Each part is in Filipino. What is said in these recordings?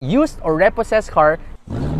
used or repossessed car,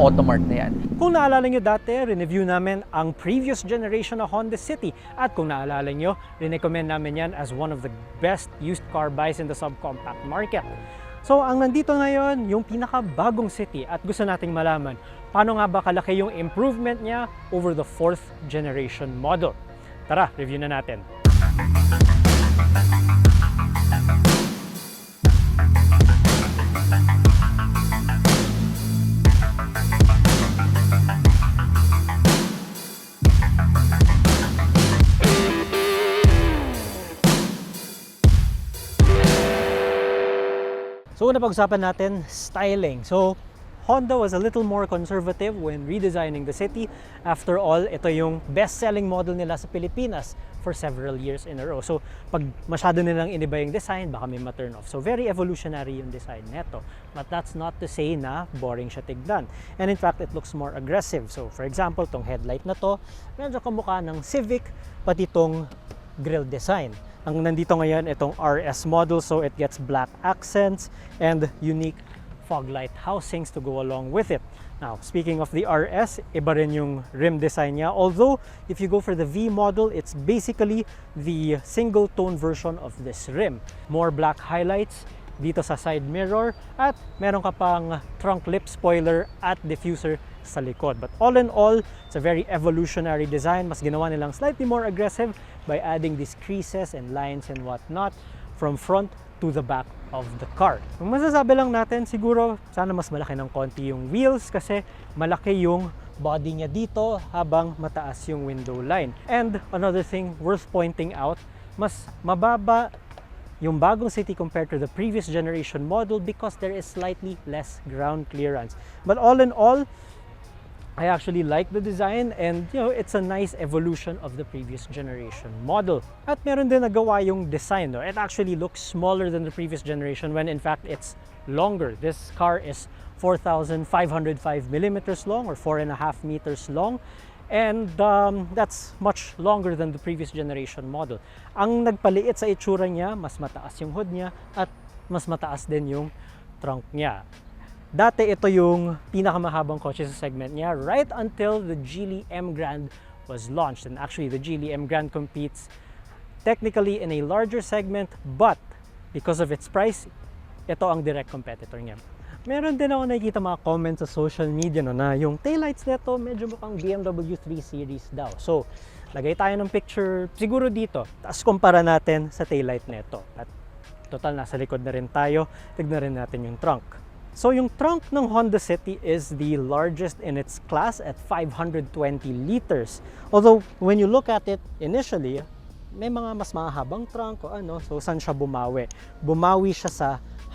Automart na yan. Kung naalala nyo dati, rineview namin ang previous generation na Honda City. At kung naalala nyo, rinecommend namin yan as one of the best used car buys in the subcompact market. So, ang nandito ngayon, yung pinakabagong City at gusto nating malaman, paano nga ba kalaki yung improvement niya over the 4th generation model? Tara, review na natin. So una pag-usapan natin, styling. So Honda was a little more conservative when redesigning the City. After all, ito yung best-selling model nila sa Pilipinas for several years in a row. So pag masyado nilang iniba yung design, baka may ma-turn off. So very evolutionary yung design neto. But that's not to say na boring siya tignan. And in fact, it looks more aggressive. So for example, tong headlight na to, medyo kamukha ng Civic, pati tong grille design. Ang nandito ngayon, itong RS model, so it gets black accents and unique fog light housings to go along with it. Now, speaking of the RS, iba rin yung rim design niya. Although, if you go for the V model, it's basically the single tone version of this rim. More black highlights dito sa side mirror at meron ka pang trunk lip spoiler at diffuser sa likod. But all in all, it's a very evolutionary design. Mas ginawa nilang slightly more aggressive by adding these creases and lines and whatnot from front to the back of the car. Ang masasabi lang natin, siguro sana mas malaki ng konti yung wheels kasi malaki yung body niya dito habang mataas yung window line. And another thing worth pointing out, mas mababa yung bagong City compared to the previous generation model because there is slightly less ground clearance. But all in all, I actually like the design and it's a nice evolution of the previous generation model. At meron din nagawa yung design. No? It actually looks smaller than the previous generation when in fact it's longer. This car is 4,505 millimeters long or 4.5 meters long. And that's much longer than the previous generation model. Ang nagpaliit sa itsura niya, mas mataas yung hood niya at mas mataas din yung trunk niya. Dati ito yung pinakamahabang kotse sa segment niya right until the Geely M Grand was launched. And actually, the Geely M Grand competes technically in a larger segment, but because of its price, ito ang direct competitor niya. Meron din ako nakikita mga comments sa social media na yung taillights nito medyo mukhang BMW 3 Series daw. So, lagay tayo ng picture siguro dito. Tapos kumpara natin sa taillight nito. At total, nasa likod na rin tayo. Tignan rin natin yung trunk. So, yung trunk ng Honda City is the largest in its class at 520 liters. Although, when you look at it initially, may mga mas mahabang trunk o ano. So, saan siya bumawi? Bumawi siya sa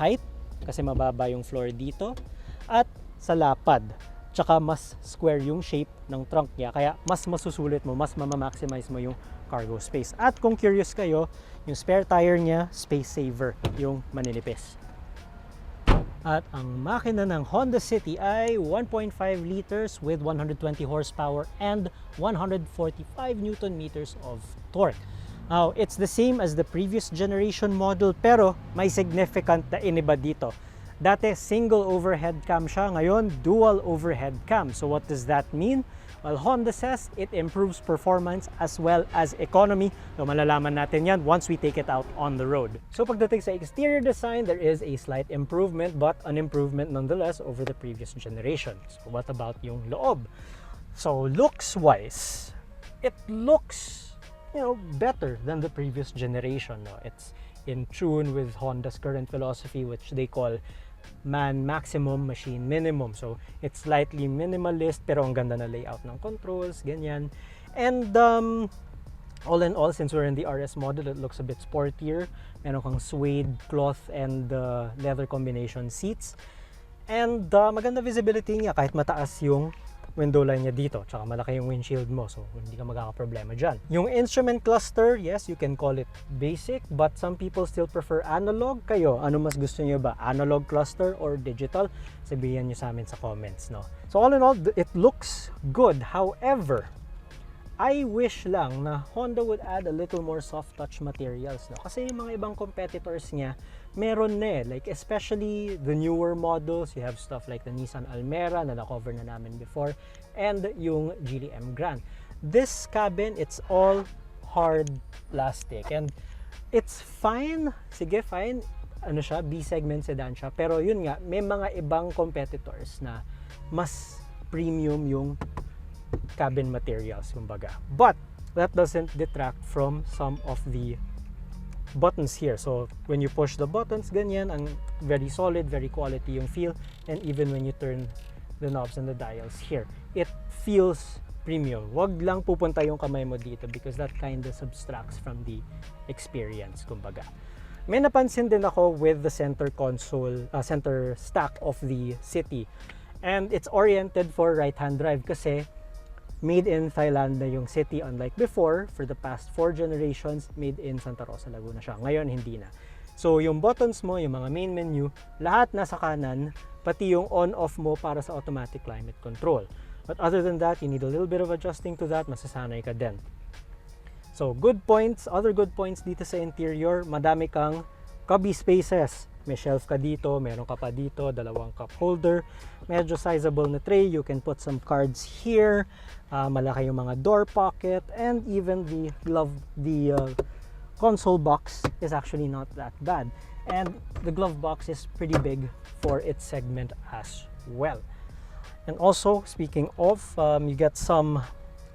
height, kasi mababa yung floor dito, at sa lapad. Tsaka mas square yung shape ng trunk niya, kaya mas masusulit mo, mas mamamaximize mo yung cargo space. At kung curious kayo, yung spare tire niya, space saver, yung maninipis. At ang makina ng Honda City ay 1.5 liters with 120 horsepower and 145 Newton meters of torque. Now, it's the same as the previous generation model pero may significant na iniba dito. Dati, single overhead cam siya. Ngayon, dual overhead cam. So what does that mean? Well, Honda says it improves performance as well as economy. So malalaman natin yan once we take it out on the road. So pagdating sa exterior design, there is a slight improvement but an improvement nonetheless over the previous generation. So what about yung loob? So looks-wise, it looks better than the previous generation. No? It's in tune with Honda's current philosophy, which they call man maximum, machine minimum. So, it's slightly minimalist, pero ang ganda na layout ng controls, ganyan. And all in all, since we're in the RS model, it looks a bit sportier. Meron kang suede, cloth, and leather combination seats. And maganda visibility niya kahit mataas yung window line niya dito, tsaka malaki yung windshield mo, so hindi ka magkakaproblema dyan. Yung instrument cluster, yes, you can call it basic, but some people still prefer analog. Kayo, ano mas gusto niyo ba? Analog cluster or digital? Sabihin niyo sa amin sa comments, no? So all in all, it looks good. However, I wish lang na Honda would add a little more soft touch materials, no? Kasi yung mga ibang competitors niya, meron na eh. Like, especially the newer models, you have stuff like the Nissan Almera na na-cover na namin before, and yung Geely M Grand. This cabin, it's all hard plastic, and it's fine. Sige, fine. Ano siya, B-segment sedan siya. Pero yun nga, may mga ibang competitors na mas premium yung cabin materials, kumbaga. But that doesn't detract from some of the buttons here. So when you push the buttons, ganyan, ang very solid, very quality yung feel. And even when you turn the knobs and the dials here, it feels premium. Wag lang pupunta yung kamay mo dito because that kind of subtracts from the experience, kumbaga. May napansin din ako with the center console, center stack of the City. And it's oriented for right-hand drive kasi made in Thailand na yung City, unlike before. For the past 4 generations, made in Santa Rosa, Laguna siya. Ngayon, hindi na. So, yung buttons mo, yung mga main menu, lahat nasa kanan, pati yung on-off mo para sa automatic climate control. But other than that, you need a little bit of adjusting to that, masasanay ka din. So, good points, other good points dito sa interior, madami kang cubby spaces. May shelf ka dito, meron ka pa dito, dalawang cup holder, medyo sizable na tray, you can put some cards here, malaki yung mga door pocket, and even the console box is actually not that bad. And the glove box is pretty big for its segment as well. And also, speaking of, you get some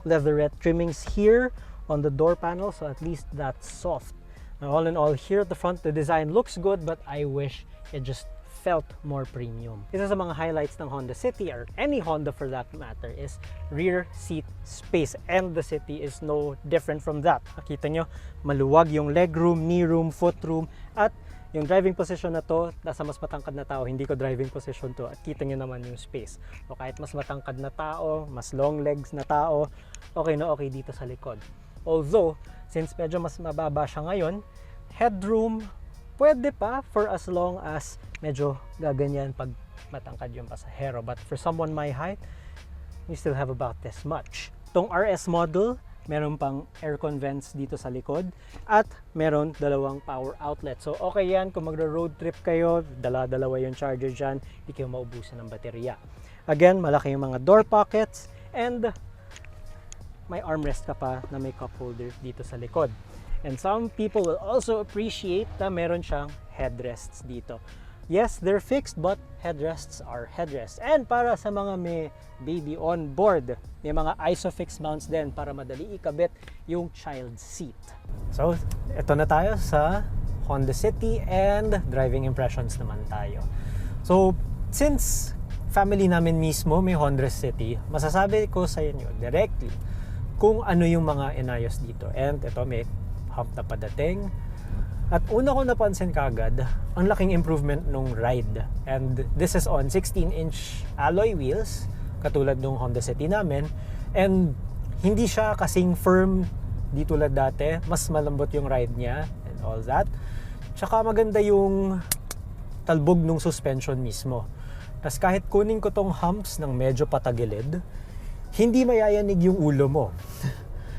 leatherette trimmings here on the door panel, so at least that's soft. Now, all in all, here at the front, the design looks good, but I wish it just felt more premium. Isa sa mga highlights ng Honda City, or any Honda for that matter, is rear seat space. And the City is no different from that. Nakita nyo, maluwag yung legroom, knee room, foot room, at yung driving position na to, nasa mas matangkad na tao, hindi ko driving position to, at kita nyo naman yung space. O kahit mas matangkad na tao, mas long legs na tao, okay na okay dito sa likod. Although, since medyo mas mababa siya ngayon, headroom, pwede pa for as long as medyo gaganyan pag matangkad yung pasahero. But for someone my height, we still have about this much. Itong RS model, meron pang aircon vents dito sa likod at meron dalawang power outlet. So okay yan kung magra-road trip kayo, dala-dalawa yung charger dyan, hindi kayo maubusan ng baterya. Again, malaki yung mga door pockets and may armrest ka pa na may cup holder dito sa likod. And some people will also appreciate na meron siyang headrests dito. Yes, they're fixed, but headrests are headrests. And para sa mga may baby on board, may mga ISOFIX mounts din para madali ikabit yung child seat. So, ito na tayo sa Honda City and driving impressions naman tayo. So, since family namin mismo may Honda City, masasabi ko sa inyo directly kung ano yung mga inayos dito. And ito, may hump na padating. At una ko napansin kagad, ang laking improvement nung ride. And this is on 16-inch alloy wheels, katulad nung Honda City namin. And hindi siya kasing firm di tulad dati. Mas malambot yung ride niya and all that. Tsaka maganda yung talbog nung suspension mismo. Tapos kahit kunin ko tong humps ng medyo patagilid, hindi mayayanig yung ulo mo.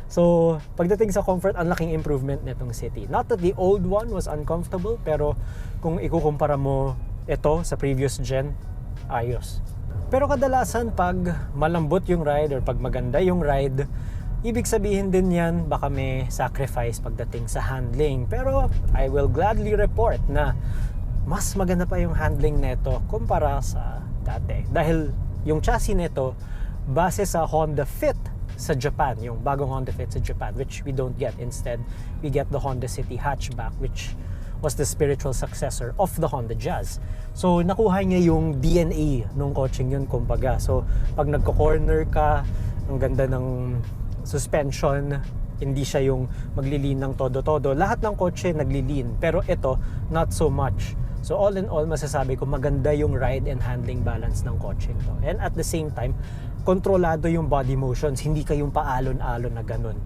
So, pagdating sa comfort, ang laking improvement nitong City. Not that the old one was uncomfortable, pero kung ikukumpara mo ito sa previous gen, ayos. Pero kadalasan pag malambot yung ride or pag maganda yung ride, ibig sabihin din yan, baka may sacrifice pagdating sa handling. Pero I will gladly report na mas maganda pa yung handling nito kumpara sa dati. Dahil yung chassis nito, base sa Honda Fit sa Japan, yung bagong Honda Fit sa Japan, which we don't get. Instead, we get the Honda City hatchback, which was the spiritual successor of the Honda Jazz. So, nakuha niya yung DNA nung coaching yun, kumbaga. So, pag nagko-corner ka, ang ganda ng suspension, hindi siya yung maglilin ng todo-todo. Lahat ng kotse naglilin, pero ito, not so much. So all in all, masasabi ko maganda yung ride and handling balance ng coaching to. And at the same time, kontrolado yung body motions, hindi kayong paalon-alon na ganun.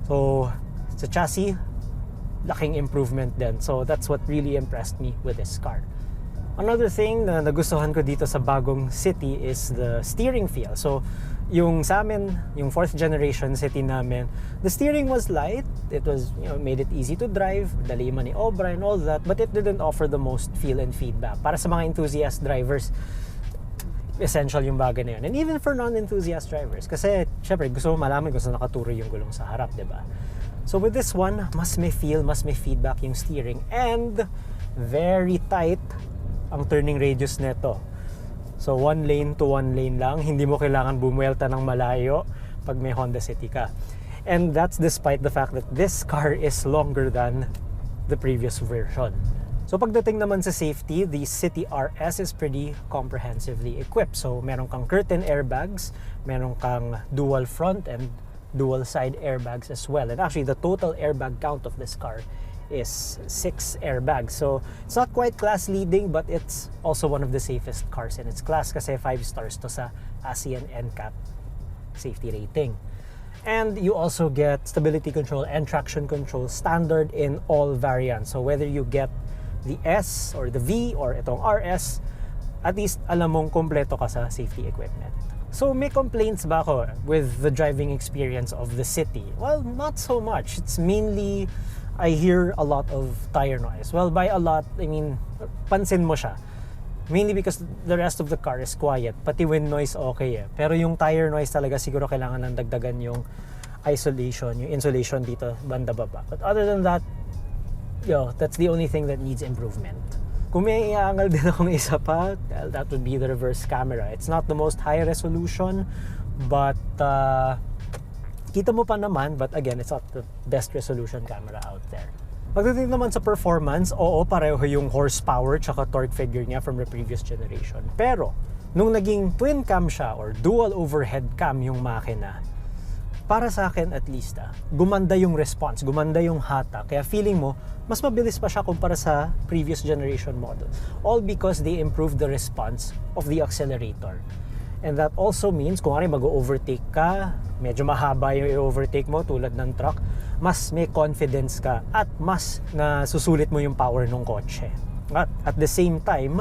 So sa chassis, laking improvement din. So that's what really impressed me with this car. Another thing na nagustuhan ko dito sa bagong City is the steering feel. So Yung sa amin, yung 4th generation City namin, the steering was light. It was, made it easy to drive, dali maniobra and all that, but it didn't offer the most feel and feedback. Para sa mga enthusiast drivers, essential yung bagay na yun. And even for non-enthusiast drivers, kasi syempre gusto mo malaman kung saan nakaturo yung gulong sa harap, diba? So with this one, mas may feel, mas may feedback yung steering, and very tight ang turning radius nito. So, 1 lane to 1 lane lang. Hindi mo kailangan bumuelta ng malayo pag may Honda City ka. And that's despite the fact that this car is longer than the previous version. So, pagdating naman sa safety, the City RS is pretty comprehensively equipped. So, meron kang curtain airbags, meron kang dual front and dual side airbags as well. And actually, the total airbag count of this car is 6 airbags. So, it's not quite class leading, but it's also one of the safest cars in its class kasi 5 stars to sa ASEAN NCAP safety rating. And you also get stability control and traction control standard in all variants. So, whether you get the S or the V or itong RS, at least alam mong kompleto ka sa safety equipment. So, may complaints ba ako with the driving experience of the City? Well, not so much. It's mainly I hear a lot of tire noise. Well, by a lot, I mean, pansin mo siya. Mainly because the rest of the car is quiet. Pati wind noise okay eh. Pero yung tire noise talaga siguro kailangan ng dagdagan yung isolation, yung insulation dito, banda baba. But other than that, that's the only thing that needs improvement. Kung may iangal din akong isa pa, well, that would be the reverse camera. It's not the most high resolution, but kita mo pa naman, but again, it's not the best resolution camera out there. Pagdating naman sa performance, oo, pareho yung horsepower tsaka torque figure niya from the previous generation. Pero, nung naging twin cam siya or dual overhead cam yung makina, para sa akin at least, gumanda yung response, gumanda yung hata. Kaya feeling mo, mas mabilis pa siya kumpara sa previous generation model. All because they improved the response of the accelerator. And that also means, kung mag-overtake ka, medyo mahaba yung i-overtake mo tulad ng truck, mas may confidence ka at mas nasusulit mo yung power ng kotse. At the same time,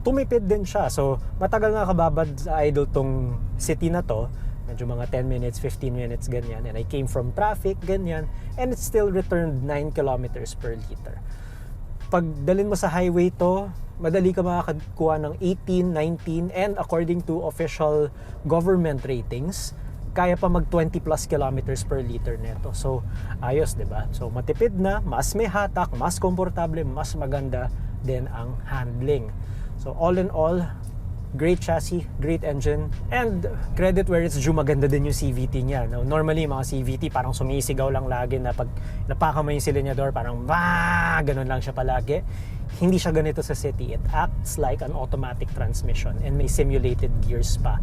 tumipid din siya. So, matagal nga kababad sa idle tong City na to, medyo mga 10 minutes, 15 minutes, ganyan. And I came from traffic, ganyan. And it still returned 9 kilometers per liter. Pag dalhin mo sa highway to, madali ka makakakuha ng 18, 19, and according to official government ratings, kaya pa mag 20 plus kilometers per liter neto. So, ayos, diba? So, matipid na, mas may hatak, mas komportable, mas maganda din ang handling. So, all in all, great chassis, great engine, and credit where it's due, maganda din yung CVT niya. Now, normally, mga CVT parang sumisigaw lang lagi na pag napaka mo yung silinyador, parang ganun lang siya palagi. Hindi siya ganito sa City. It acts like an automatic transmission and may simulated gears pa.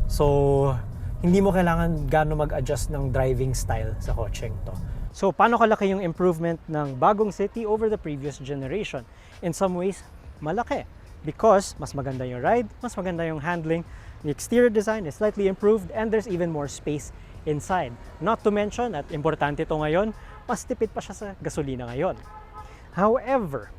So, hindi mo kailangan gaano mag-adjust ng driving style sa kotseng to. So, paano kalaki yung improvement ng bagong City over the previous generation? In some ways, malaki. Because mas maganda yung ride, mas maganda yung handling, the exterior design is slightly improved, and there's even more space inside. Not to mention, at importante ito ngayon, mas tipid pa siya sa gasolina ngayon. However,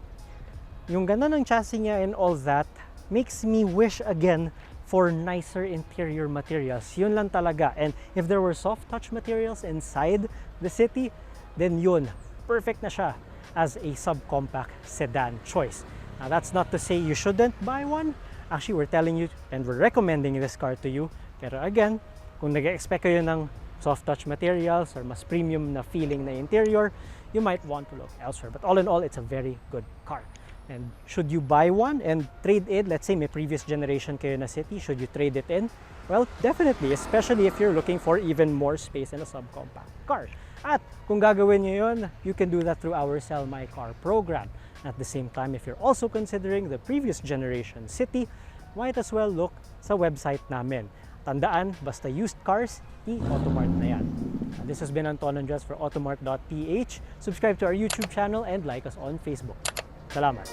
yung ganda ng chassis niya and all that makes me wish again for nicer interior materials. Yun lang talaga. And if there were soft touch materials inside the City, then yun, perfect na siya as a subcompact sedan choice. Now, that's not to say you shouldn't buy one. Actually, we're telling you and we're recommending this car to you. Pero again, kung nag-expect kayo ng soft touch materials or mas premium na feeling na interior, you might want to look elsewhere. But all in all, it's a very good car. And should you buy one and trade it, let's say may previous generation kayo na City, should you trade it in? Well, definitely, especially if you're looking for even more space in a subcompact car. At kung gagawin nyo yun, you can do that through our Sell My Car program. At the same time, if you're also considering the previous generation City, might as well look sa website namin. Tandaan, basta used cars, i-Automart na yan. This has been Anton for Automart.ph. Subscribe to our YouTube channel and like us on Facebook. Salamat!